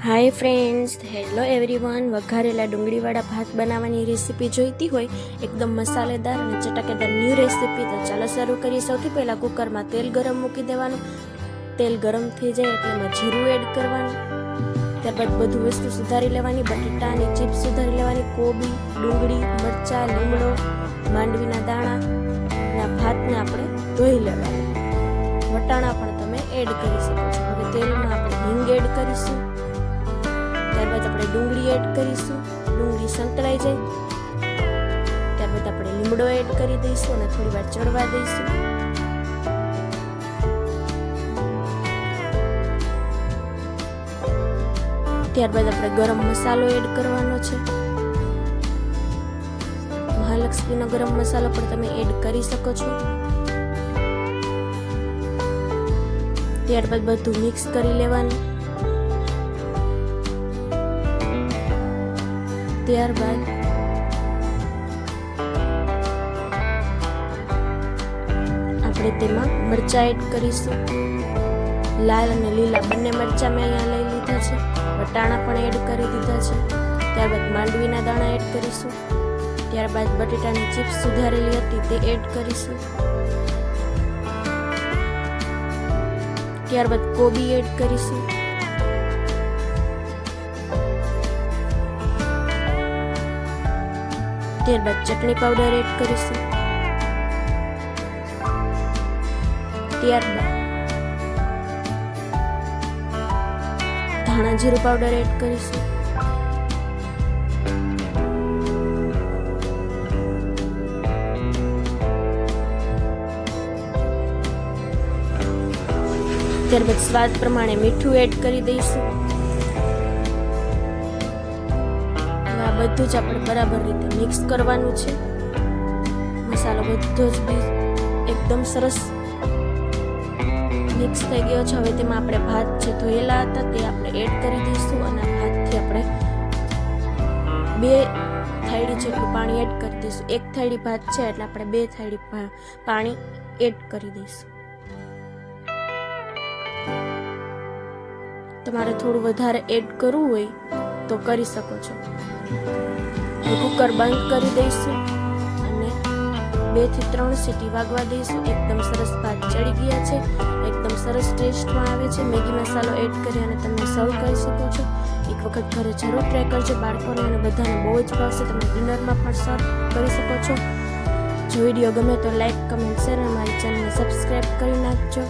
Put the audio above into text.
હાય friends, hello everyone. વઘારેલા ડુંગળીવાળા ભાત બનાવવાની રેસીપી જોઈતી હોય, એકદમ મસાલેદાર અને ચટાકેદાર ન્યૂ રેસીપી, તો ચાલો શરૂ કરીએ. સૌથી પહેલાં કુકરમાં તેલ ગરમ મૂકી દેવાનું. તેલ ગરમ થઈ જાય એટલે એમાં જીરું એડ કરવાનું. ત્યારબાદ બધું વસ્તુ સુધારી લેવાની. બટેટાની ચિપ્સ સુધારી લેવાની, કોબી, ડુંગળી, મરચાં, લીમડો, માંડવીના દાણા અને ભાતને આપણે ધોઈ લેવાનું. વટાણા પણ તમે એડ કરી શકો છો. હવે તેલમાં આપણે હિંગ એડ કરીશું. ત્યારબાદ આપણે ડુંગળી એડ કરીશું. ડુંગળી સંતળાઈ જાય ત્યારબાદ આપણે લીમડો એડ કરી દઈશું અને થોડી વાર ચડવા દઈશું. ત્યારબાદ આપણે ગરમ મસાલો એડ કરવાનો છે. મહાલક્ષ્મીનો ગરમ મસાલો પણ તમે એડ કરી શકો છો. ત્યારબાદ બધું મિક્સ કરી લેવાનું. ત્યારબાદ આપણે તેમાં મરચાં એડ કરીશું. લાલ અને લીલા બંને મરચાં મેં અહીંયા લઈ લીધા છે. વટાણા પણ એડ કરી દીધા છે. ત્યારબાદ માંડવીના દાણા એડ કરીશું. ત્યારબાદ બટેટાની ચિપ્સ સુધારેલી હતી તે એડ કરીશું. ત્યારબાદ કોબી એડ કરીશું. ત્યારબાદ ચટણી પાવડર એડ કરીશું. ત્યારબાદ ધાણા જીરું પાવડર એડ કરીશું. ત્યારબાદ સ્વાદ પ્રમાણે મીઠું એડ કરી દઈશું. બધું જ આપણે બરાબર રીતે મિક્સ કરવાનું છે. મસાલો બધો જ એકદમ સરસ મિક્સ થઈ ગયો છે. હવે તેમાં આપણે ભાત જે ધોયેલા હતા તે આપણે એડ કરી દઈશું અને ભાતથી આપણે 2 થાળી જેટલું પાણી એડ કરી દઈશું. 1 થાળી ભાત છે એટલે આપણે 2 થાળી પાણી એડ કરી દઈશું. તમારે થોડું વધારે એડ કરવું હોય તો કરી શકો છો. કુકર બંધ કરી દઈશું અને 2 થી 3 સીટી વાગવા દઈશું. એકદમ સરસ ભાત ચડી ગયા છે. એકદમ સરસ ટેસ્ટમાં આવે છે. મેગી મસાલો એડ કરી અને તમે સર્વ કરી શકો છો. એક વખત ઘરે જરૂર ટ્રાય કરજો. બાળકોને અને બધાને બહુ જ ભાવશે. તમે ડિનરમાં પણ સર્વ કરી શકો છો. જો વિડીયો ગમે તો લાઈક, કમેન્ટ, શેર અને મારી ચેનલને સબસ્ક્રાઈબ કરી નાખજો.